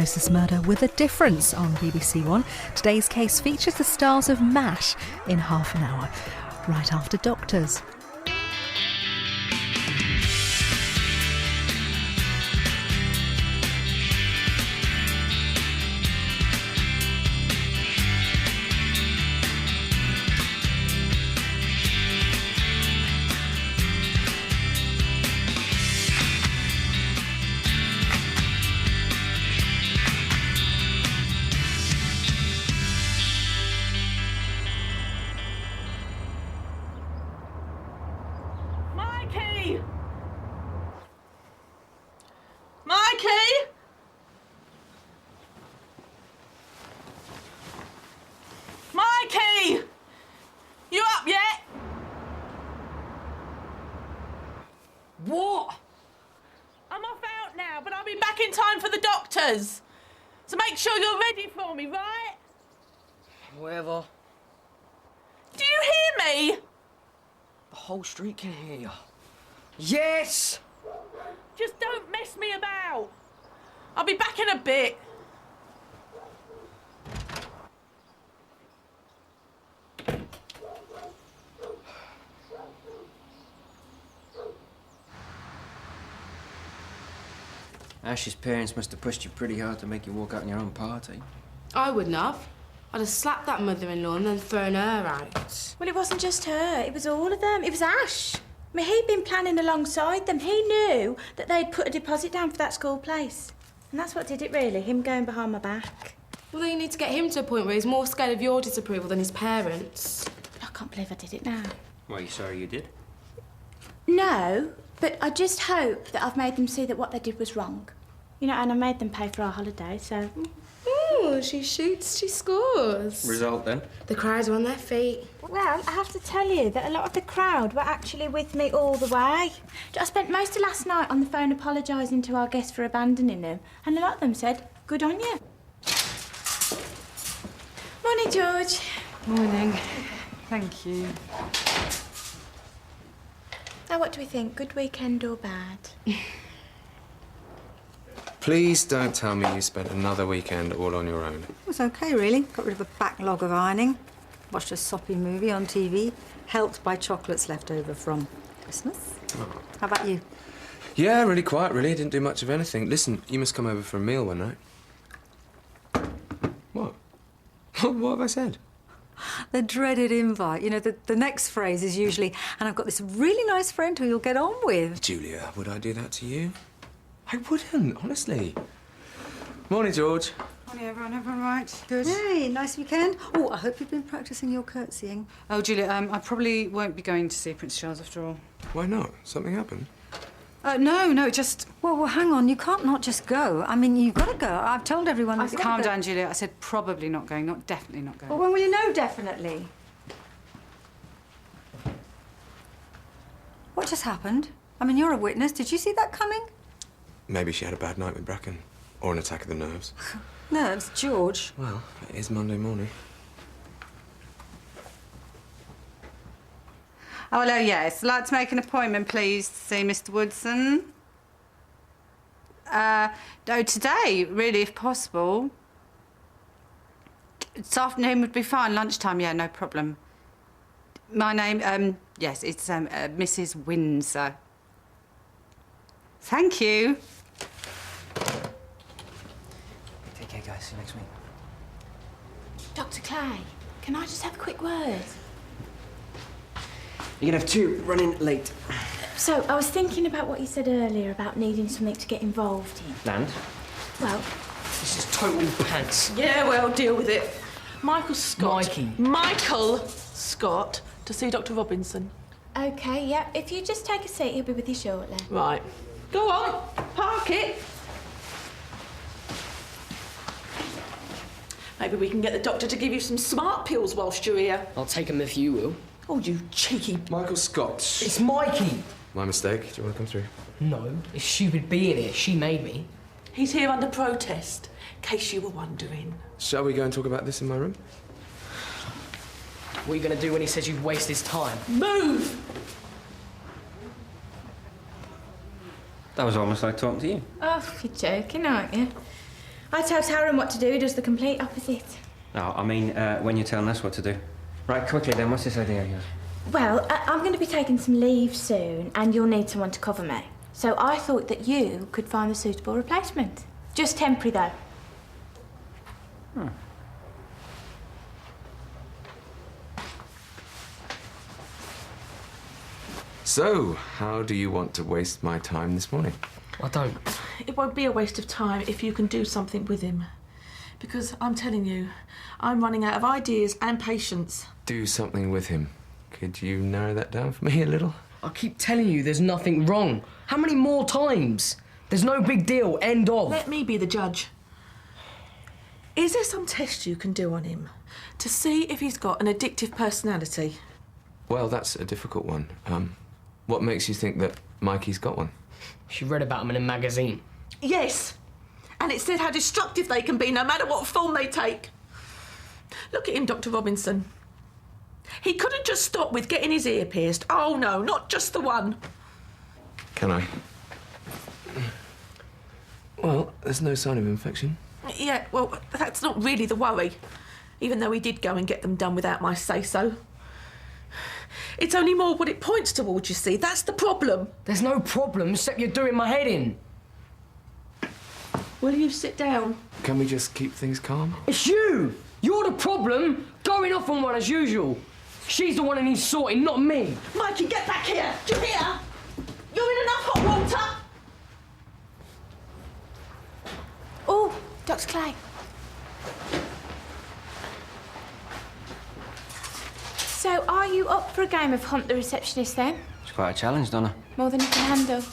diagnosis murder with a difference on BBC1. Today's case features the stars of MASH in half an hour, right after Doctors. Mikey! You up yet? What? I'm off out now, but I'll be back in time for the doctors. So make sure you're ready for me, right? Whatever. Do you hear me? The whole street can hear you. Yes! Just don't mess me about. I'll be back in a bit. Ash's parents must have pushed you pretty hard to make you walk out on your own party. I wouldn't have. I'd have slapped that mother-in-law and then thrown her out. Well, it wasn't just her. It was all of them. It was Ash. I mean, he'd been planning alongside them. He knew that they'd put a deposit down for that school place. And that's what did it, really, him going behind my back. Well, then you need to get him to a point where he's more scared of your disapproval than his parents. I can't believe I did it now. Well, are you sorry you did? No, but I just hope that I've made them see that what they did was wrong. You know, and I made them pay for our holiday, so... Oh, she shoots, she scores. Result, then? The crowds are on their feet. Well, I have to tell you that a lot of the crowd were actually with me all the way. I spent most of last night on the phone apologising to our guests for abandoning them, and a lot of them said, good on you. Morning, George. Morning. Thank you. Now, what do we think? Good weekend or bad? Please don't tell me you spent another weekend all on your own. It was okay, really. Got rid of a backlog of ironing. Watched a soppy movie on TV, helped by chocolates left over from Christmas. Oh. How about you? Yeah, really quiet, really. Didn't do much of anything. Listen, you must come over for a meal one night. What? What have I said? The dreaded invite. You know, the next phrase is usually, and I've got this really nice friend who you'll get on with. Julia, would I do that to you? I wouldn't, honestly. Morning, George. Morning, everyone. Everyone right? Good. Hey, nice weekend. Oh, I hope you've been practising your curtsying. Oh, Julia, I probably won't be going to see Prince Charles after all. Why not? Something happened? No, just... Well, hang on. You can't not just go. I mean, you've got to go. I've told everyone... Calm down, Julia. I said probably not going, not definitely not going. Well, when will you know definitely? What just happened? I mean, you're a witness. Did you see that coming? Maybe she had a bad night with Bracken. Or an attack of the nerves. Nerves, George. Well, it is Monday morning. Oh, hello, yes. I'd like to make an appointment, please, to see Mr. Woodson. No, today, really, if possible. This afternoon would be fine. Lunchtime, yeah, no problem. My name, yes, it's Mrs. Windsor. Thank you. Take care, guys. See you next week. Dr. Clay, can I just have a quick word? You're gonna have two running late. So, I was thinking about what you said earlier about needing something to get involved in. And? Well... This is totally pants. Yeah, well, deal with it. Michael Scott. Mikey. Michael Scott to see Dr. Robinson. OK, yeah. If you just take a seat, he'll be with you shortly. Right. Go on, park it. Maybe we can get the doctor to give you some smart pills whilst you're here. I'll take them if you will. Oh, you cheeky... Michael Scott. It's Mikey. My mistake. Do you want to come through? No, it's stupid being here. She made me. He's here under protest, in case you were wondering. Shall we go and talk about this in my room? What are you going to do when he says you've wasted his time? Move! That was almost like talking to you. Oh, you're joking, aren't you? I tell Taran what to do, he does the complete opposite. No, I mean, when you're telling us what to do. Right, quickly then, what's this idea of yours? Well, I'm going to be taking some leave soon, and you'll need someone to cover me. So I thought that you could find a suitable replacement. Just temporary, though. So, how do you want to waste my time this morning? I don't. It won't be a waste of time if you can do something with him. Because I'm telling you, I'm running out of ideas and patience. Do something with him. Could you narrow that down for me a little? I keep telling you there's nothing wrong. How many more times? There's no big deal. End of. Let me be the judge. Is there some test you can do on him to see if he's got an addictive personality? Well, that's a difficult one. What makes you think that Mikey's got one? She read about him in a magazine. Yes. And it said how destructive they can be no matter what form they take. Look at him, Dr. Robinson. He couldn't just stop with getting his ear pierced. Oh, no, not just the one. Can I? Well, there's no sign of infection. Yeah, well, that's not really the worry. Even though he did go and get them done without my say-so. It's only more what it points towards, you see. That's the problem. There's no problem except you're doing my head in. Will you sit down? Can we just keep things calm? It's you! You're the problem! Going off on one as usual. She's the one who needs sorting, not me. Mikey, get back here! Do you hear? You're in enough hot water! Oh, Dr. Clay. So, are you up for a game of Hunt the Receptionist then? It's quite a challenge, Donna. More than you can handle?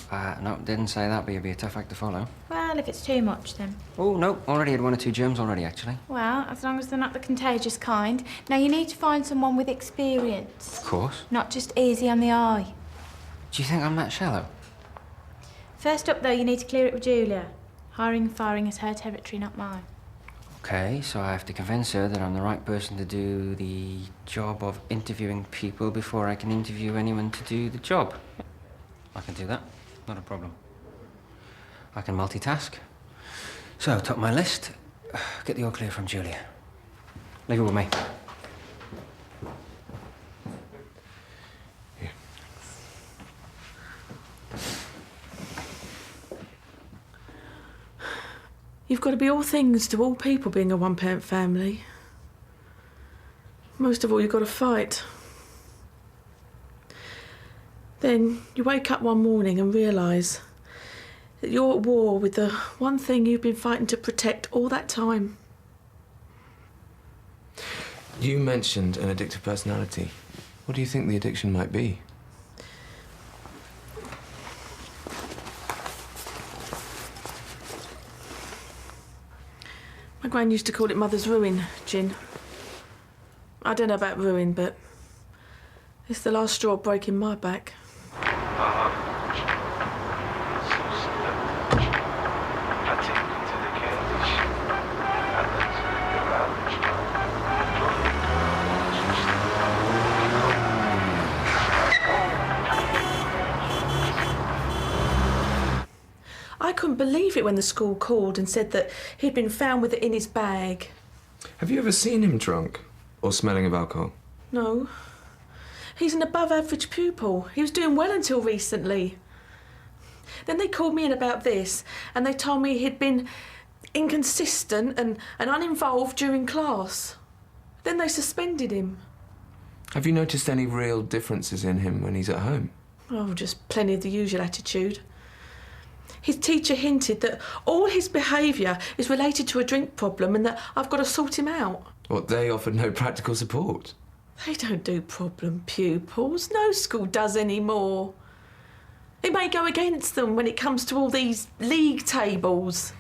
No, didn't say that, but it'd be a tough act to follow. Well, if it's too much, then. Oh, no, already had 1 or 2 germs already, actually. Well, as long as they're not the contagious kind. Now, you need to find someone with experience. Of course. Not just easy on the eye. Do you think I'm that shallow? First up, though, you need to clear it with Julia. Hiring and firing is her territory, not mine. Okay, so I have to convince her that I'm the right person to do the job of interviewing people before I can interview anyone to do the job. I can do that, not a problem. I can multitask. So, top of my list, get the all clear from Julia. Leave it with me. Here. You've got to be all things to all people being a one-parent family. Most of all, you've got to fight. Then you wake up one morning and realise that you're at war with the one thing you've been fighting to protect all that time. You mentioned an addictive personality. What do you think the addiction might be? My gran used to call it mother's ruin, Gin. I don't know about ruin, but it's the last straw breaking my back. I couldn't believe it when the school called and said that he'd been found with it in his bag. Have you ever seen him drunk or smelling of alcohol? No. He's an above-average pupil. He was doing well until recently. Then they called me in about this, and they told me he'd been inconsistent and uninvolved during class. Then they suspended him. Have you noticed any real differences in him when he's at home? Oh, just plenty of the usual attitude. His teacher hinted that all his behaviour is related to a drink problem and that I've got to sort him out. What, they offered no practical support? They don't do problem pupils. No school does anymore. It may go against them when it comes to all these league tables.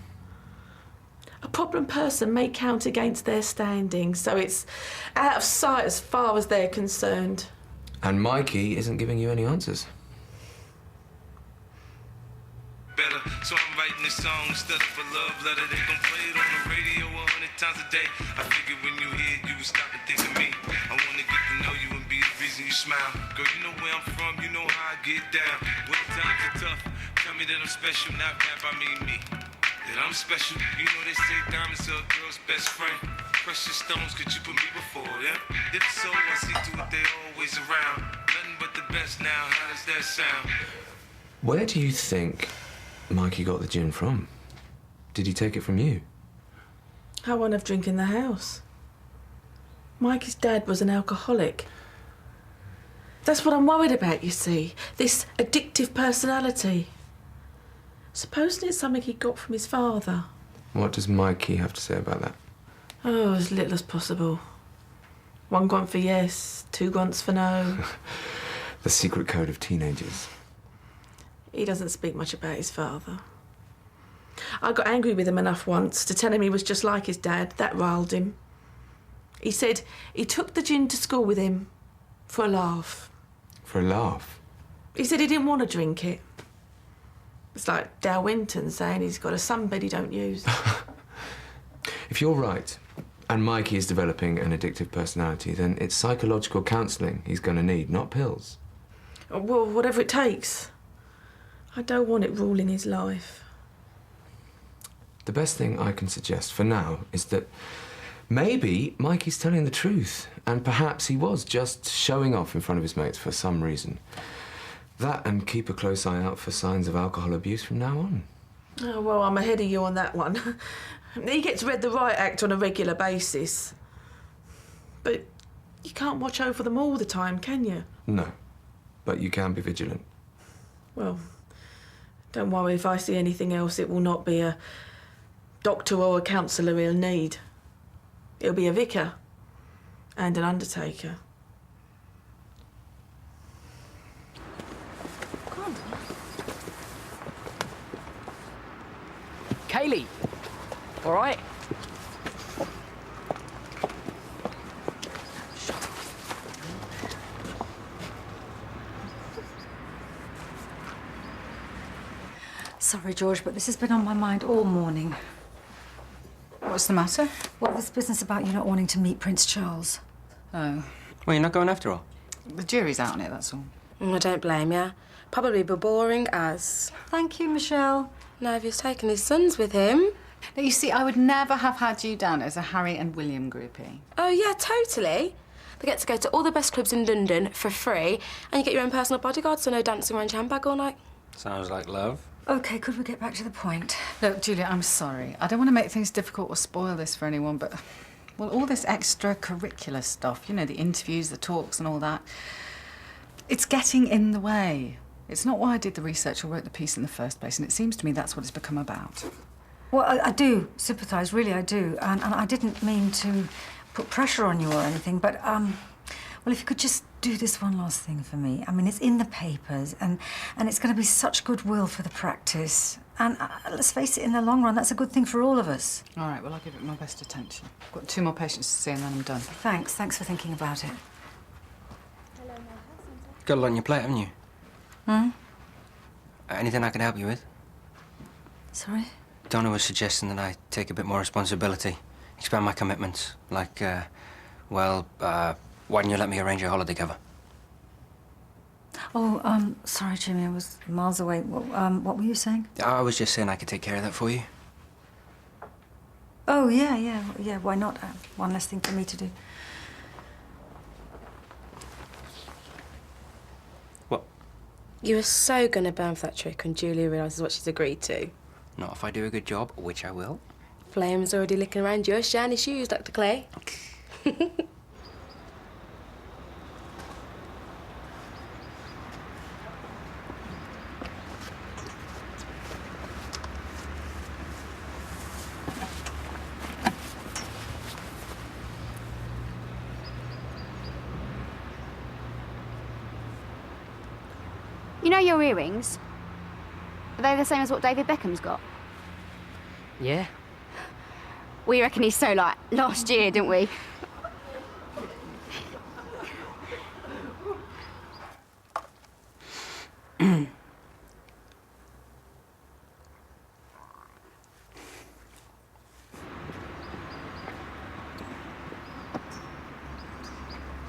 A problem person may count against their standing, so it's out of sight as far as they're concerned. And Mikey isn't giving you any answers. Better, so I'm writing this song instead of a love letter. They gon' play it on the radio 100 times a day. I figured when you hear it, you would stop and think of me. I wanna get to know you and be the reason you smile. Girl, you know where I'm from, you know how I get down. When times are tough, tell me that I'm special, not rap, I mean me. that I'm special. You know they say diamonds are a girl's best friend. Precious stones, could you put me before them? If so, I see to it they always around. Nothing but the best now, how does that sound? Where do you think Mikey got the gin from? Did he take it from you? I won't have drink in the house. Mikey's dad was an alcoholic. That's what I'm worried about, you see. This addictive personality. Supposing it's something he got from his father. What does Mikey have to say about that? Oh, as little as possible. 1 grunt for yes, 2 grunts for no. The secret code of teenagers. He doesn't speak much about his father. I got angry with him enough once to tell him he was just like his dad. That riled him. He said he took the gin to school with him for a laugh. For a laugh? He said he didn't want to drink it. It's like Dow Winton saying he's got a sunbed he don't use. If you're right, and Mikey is developing an addictive personality, then it's psychological counselling he's going to need, not pills. Well, whatever it takes. I don't want it ruling his life. The best thing I can suggest for now is that maybe Mikey's telling the truth, and perhaps he was just showing off in front of his mates for some reason. That, and keep a close eye out for signs of alcohol abuse from now on. Oh, well, I'm ahead of you on that one. He gets read the Riot Act on a regular basis. But you can't watch over them all the time, can you? No, but you can be vigilant. Well, don't worry, if I see anything else, it will not be a doctor or a counsellor he'll need. It'll be a vicar and an undertaker. Kaylee, all right? Sorry, George, but this has been on my mind all morning. What's the matter? Well, this business about you not wanting to meet Prince Charles. Oh, Well, you're not going after all? the jury's out on it, that's all. I don't blame you. Probably be boring as. Thank you, Michelle. Now, if he's taken his sons with him. Now, you see, I would never have had you down as a Harry and William groupie. Oh, yeah, totally. They get to go to all the best clubs in London for free, and you get your own personal bodyguard, so no dancing around your handbag all night. Sounds like love. OK, could we get back to the point? Look, Julia, I'm sorry. I don't want to make things difficult or spoil this for anyone, but, well, all this extracurricular stuff, you know, the interviews, the talks and all that, it's getting in the way. It's not why I did the research or wrote the piece in the first place, and it seems to me that's what it's become about. Well, I do sympathise, really I do. And I didn't mean to put pressure on you or anything, but, well, if you could just do this one last thing for me. I mean, it's in the papers, and it's going to be such goodwill for the practice. And let's face it, in the long run, that's a good thing for all of us. All right, well, I'll give it my best attention. I've got 2 more patients to see and then I'm done. Thanks for thinking about it. Got a lot on your plate, haven't you? Hmm? Anything I can help you with? Sorry? Donna was suggesting that I take a bit more responsibility, expand my commitments. Like, why didn't you let me arrange your holiday cover? Oh, sorry, Jimmy, I was miles away. What were you saying? I was just saying I could take care of that for you. Oh, yeah, why not? One less thing for me to do. What? You were so gonna burn for that trick when Julia realises what she's agreed to. Not if I do a good job, which I will. Flame's already licking around your shiny shoes, Dr. Clay. You know your earrings? Are they the same as what David Beckham's got? Yeah? We reckon he's so like last year, didn't we? She's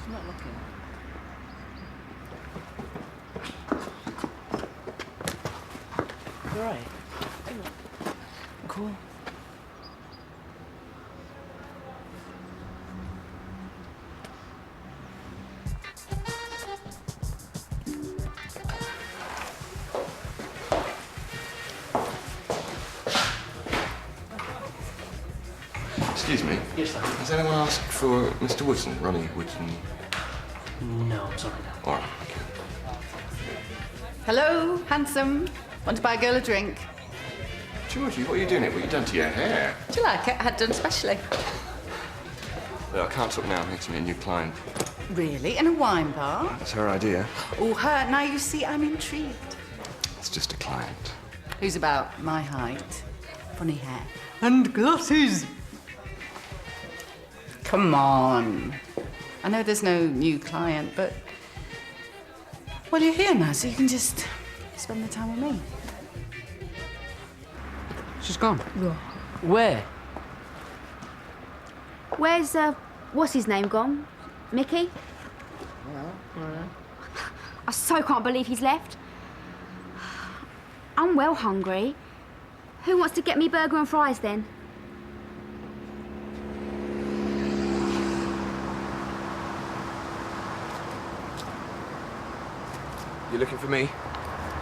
not looking. All right. Of Cool. Excuse me. Yes, sir. Has anyone asked for Mr. Woodson, Ronnie Woodson? No, I'm sorry. All right, okay. Hello, handsome. Want to buy a girl a drink? Georgie, what are you doing here? What have you done to your hair? Do you like it? I had done specially. Look, I can't talk now. It's me, a new client. Really? In a wine bar? That's her idea. Oh, her. Now you see, I'm intrigued. It's just a client. Who's about my height? Funny hair. And glasses. Come on. I know there's no new client, but... Well, you're here now, so you can just spend the time with me. She's gone. Yeah. Where? Where's, what's his name gone? Mickey? I so can't believe he's left. I'm well hungry. Who wants to get me burger and fries then? You looking for me?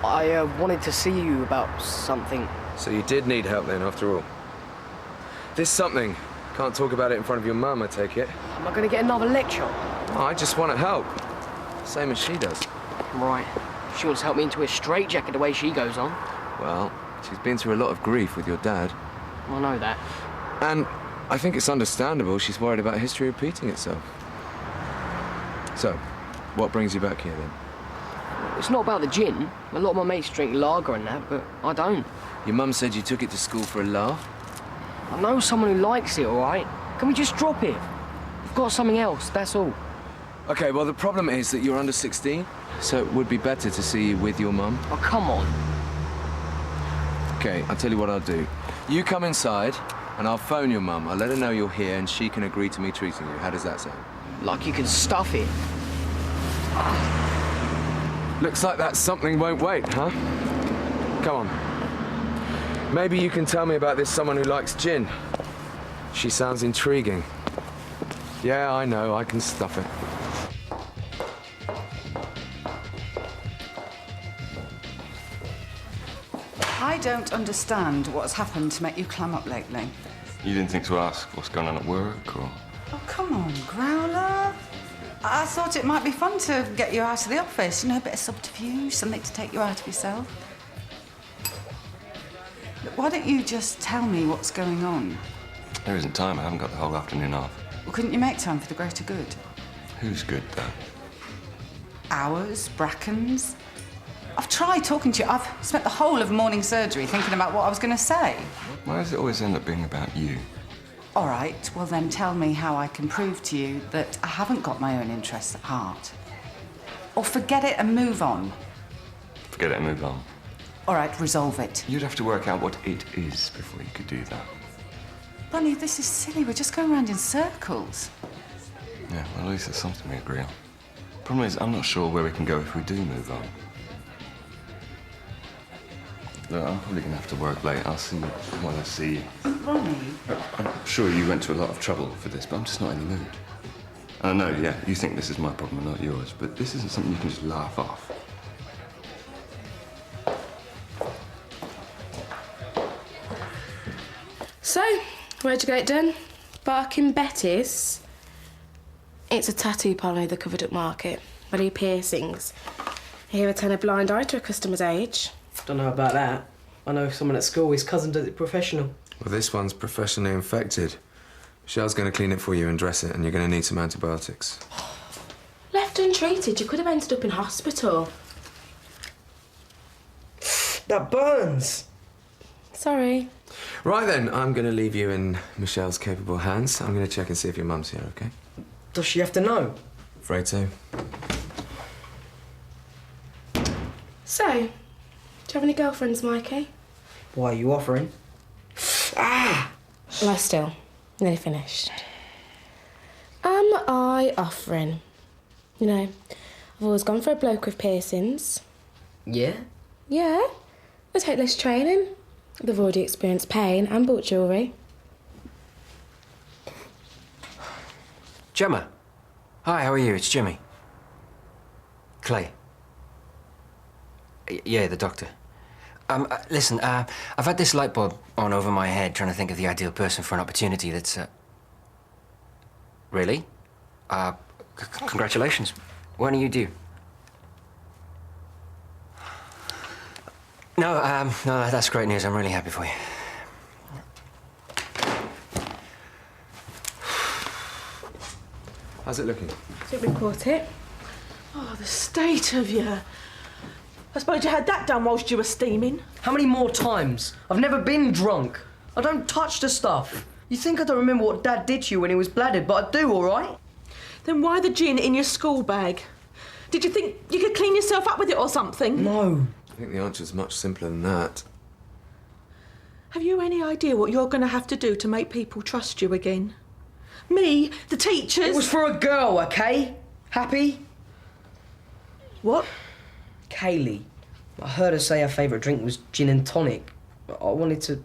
I wanted to see you about something. So you did need help then, after all. This something. Can't talk about it in front of your mum, I take it. Am I going to get another lecture? Oh, I just want to help. Same as she does. Right. She wants to help me into a straitjacket the way she goes on. Well, she's been through a lot of grief with your dad. I know that. And I think it's understandable she's worried about history repeating itself. So, what brings you back here then? It's not about the gin. A lot of my mates drink lager and that, but I don't. Your mum said you took it to school for a laugh? I know someone who likes it, all right? Can we just drop it? We've got something else, that's all. Okay, well, the problem is that you're under 16, so it would be better to see you with your mum. Oh, come on. Okay, I'll tell you what I'll do. You come inside, and I'll phone your mum. I'll let her know you're here, and she can agree to me treating you. How does that sound? Like you can stuff it. Looks like that something won't wait, huh? Come on. Maybe you can tell me about this someone who likes gin. She sounds intriguing. Yeah, I know, I can stuff it. I don't understand what's happened to make you clam up lately. You didn't think to ask what's going on at work, or...? Oh, come on, Growler. I thought it might be fun to get you out of the office. You know, a bit of subterfuge, something to take you out of yourself. Look, why don't you just tell me what's going on? There isn't time. I haven't got the whole afternoon off. Well, couldn't you make time for the greater good? Who's good, though? Ours, Bracken's. I've tried talking to you. I've spent the whole of morning surgery thinking about what I was going to say. Why does it always end up being about you? All right, well then tell me how I can prove to you that I haven't got my own interests at heart. Or forget it and move on. Forget it and move on. All right, resolve it. You'd have to work out what it is before you could do that. Bunny, this is silly. We're just going around in circles. Yeah, well, at least there's something we agree on. Problem is, I'm not sure where we can go if we do move on. Look, I'm probably going to have to work late. I'll see you when I see you. Bunny? I'm sure you went to a lot of trouble for this, but I'm just not in the mood. I know, yeah, you think this is my problem and not yours, but this isn't something you can just laugh off. So, where'd you get it done? Barking Betty's? It's a tattoo parlour near the Covered Up Market. I do piercings. I hear I turn a blind eye to a customer's age. Don't know about that. I know someone at school, his cousin does it professional. Well, this one's professionally infected. Michelle's going to clean it for you and dress it, and you're going to need some antibiotics. Left untreated, you could have ended up in hospital. That burns! Sorry. Right then, I'm going to leave you in Michelle's capable hands. I'm going to check and see if your mum's here, OK? Does she have to know? Afraid so. So, do you have any girlfriends, Mikey? Why are you offering? Ah! Lie still. Nearly finished. Am I offering? You know, I've always gone for a bloke with piercings. Yeah? Yeah. I take less training. They've already experienced pain and bought jewellery. Gemma. Hi, how are you? It's Jimmy. Clay. Yeah, the doctor. Listen, I've had this light bulb on over my head trying to think of the ideal person for an opportunity that's, Really? Congratulations. When are you due? No, that's great news. I'm really happy for you. How's it looking? Think we caught it? Oh, the state of you. I suppose you had that done whilst you were steaming. How many more times? I've never been drunk. I don't touch the stuff. You think I don't remember what Dad did to you when he was bladdered, but I do, all right? Then why the gin in your school bag? Did you think you could clean yourself up with it or something? No. I think the answer's much simpler than that. Have you any idea what you're going to have to do to make people trust you again? Me, the teachers... It was for a girl, OK? Happy? What? Kaylee. I heard her say her favourite drink was gin and tonic. I wanted to...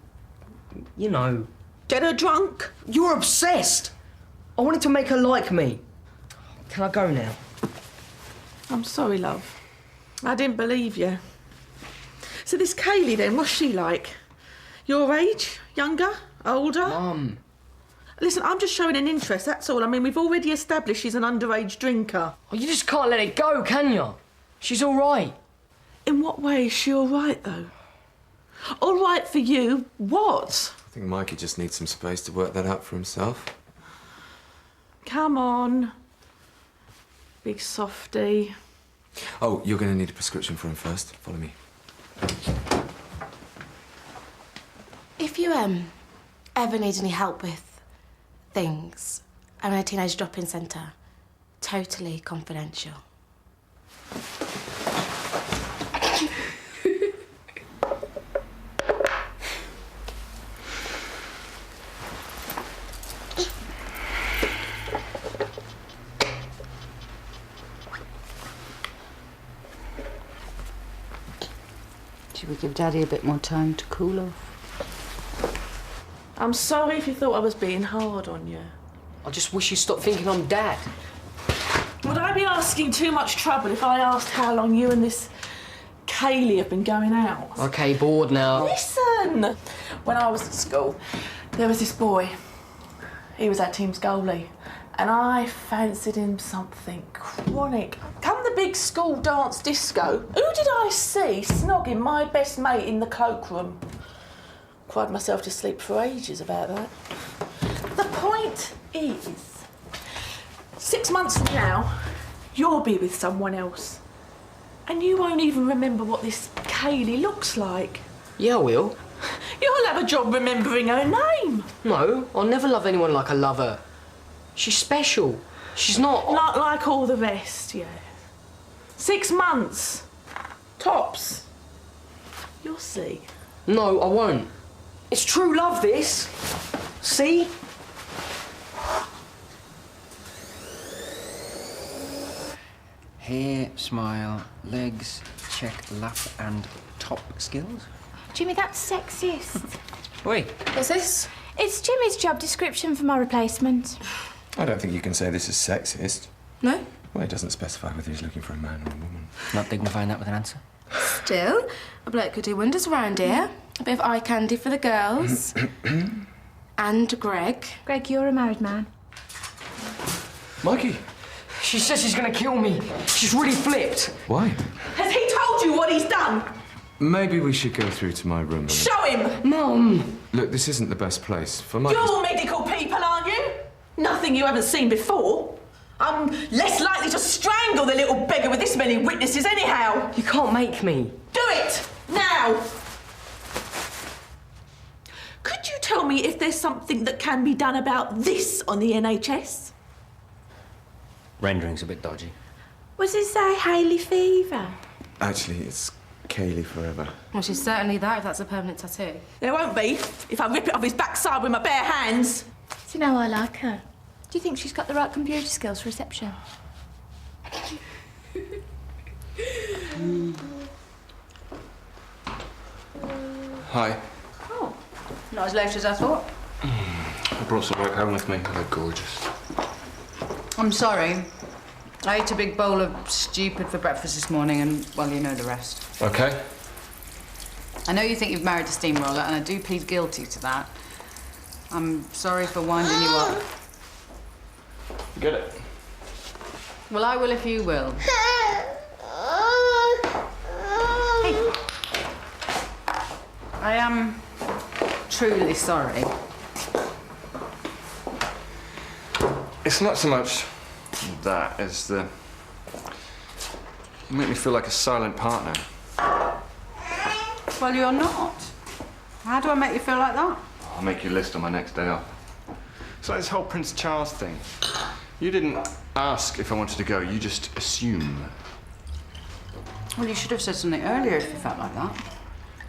you know... Get her drunk? You're obsessed! I wanted to make her like me. Can I go now? I'm sorry, love. I didn't believe you. So this Kaylee then, what's she like? Your age? Younger? Older? Mum. Listen, I'm just showing an interest, that's all. I mean, we've already established she's an underage drinker. Oh, you just can't let it go, can you? She's all right. In what way is she all right, though? All right for you? What? I think Mikey just needs some space to work that out for himself. Come on. Big softy. Oh, you're going to need a prescription for him first. Follow me. If you, ever need any help with things, I'm in a teenage drop-in centre. Totally confidential. Should we give Daddy a bit more time to cool off? I'm sorry if you thought I was being hard on you. I just wish you stopped thinking I'm Dad. Would I be asking too much trouble if I asked how long you and this Kaylee have been going out? OK, bored now. Listen! When I was at school, there was this boy. He was our team's goalie. And I fancied him something chronic. Come the big school dance disco, who did I see snogging my best mate in the cloakroom? Cried myself to sleep for ages about that. The point is, 6 months from now, you'll be with someone else. And you won't even remember what this Kaylee looks like. Yeah, I will. You'll have a job remembering her name. No, I'll never love anyone like I love her. She's special. She's not... Not like all the rest, yeah. 6 months. Tops. You'll see. No, I won't. It's true love, this. See? Hair, smile, legs, check lap and top skills. Jimmy, that's sexist. Wait. What's this? It's Jimmy's job description for my replacement. I don't think you can say this is sexist. No? Well, it doesn't specify whether he's looking for a man or a woman. Not dignifying that with an answer? Still, a bloke could do wonders around here. A bit of eye candy for the girls. And Greg. Greg, you're a married man. Mikey! She says she's gonna kill me. She's really flipped. Why? Has he told you what he's done? Maybe we should go through to my room and... Show him! Mum! Look, this isn't the best place. For Mikey's... You're medical people, aren't you? Nothing you haven't seen before. I'm less likely to strangle the little beggar with this many witnesses anyhow. You can't make me. Do it! Now! Could you tell me if there's something that can be done about this on the NHS? Rendering's a bit dodgy. Was it say Hayley fever? Actually, it's Kaylee forever. Well, she's certainly that, if that's a permanent tattoo. There won't be, if I rip it off his backside with my bare hands. Do you know I like her? Do you think she's got the right computer skills for reception? Hi. Not as late as I thought. I brought some work home with me. They're gorgeous. I'm sorry. I ate a big bowl of stupid for breakfast this morning and, well, you know the rest. Okay. I know you think you've married a steamroller, and I do plead guilty to that. I'm sorry for winding you up. Get it? Well, I will if you will. Hey. I am truly sorry. It's not so much that as the... You make me feel like a silent partner. Well, you're not. How do I make you feel like that? I'll make you a list on my next day off. It's like this whole Prince Charles thing. You didn't ask if I wanted to go, you just assume. Well, you should have said something earlier if you felt like that.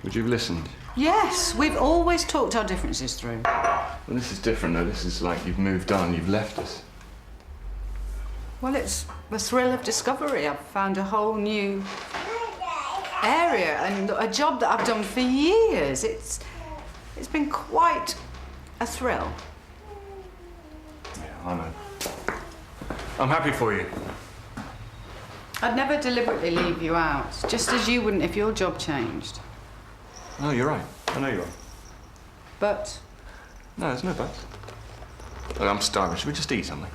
Would you have listened? Yes, we've always talked our differences through. Well, this is different, though. This is like you've moved on, you've left us. Well, it's the thrill of discovery. I've found a whole new area and a job that I've done for years. It's been quite a thrill. Yeah, I know. I'm happy for you. I'd never deliberately leave you out, just as you wouldn't if your job changed. No, you're right. I know you are. But? No, there's no buts. Look, I'm starving. Should we just eat something?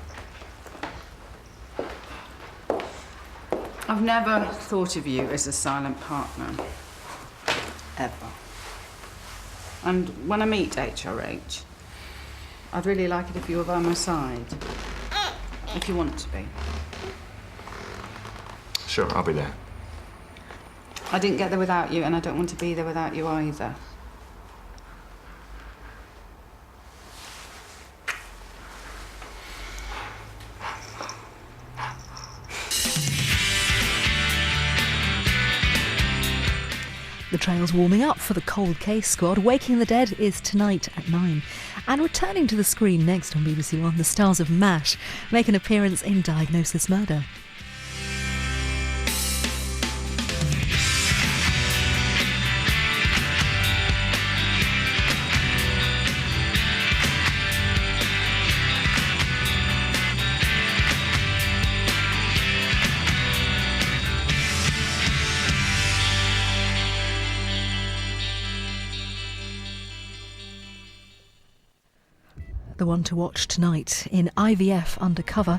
I've never thought of you as a silent partner. Ever. And when I meet HRH, I'd really like it if you were by my side. If you want to be. Sure, I'll be there. I didn't get there without you, and I don't want to be there without you either. The trail's warming up for the Cold Case Squad. Waking the Dead is tonight at 9. And returning to the screen next on BBC One, the stars of MASH make an appearance in Diagnosis Murder. The one to watch tonight in IVF Undercover,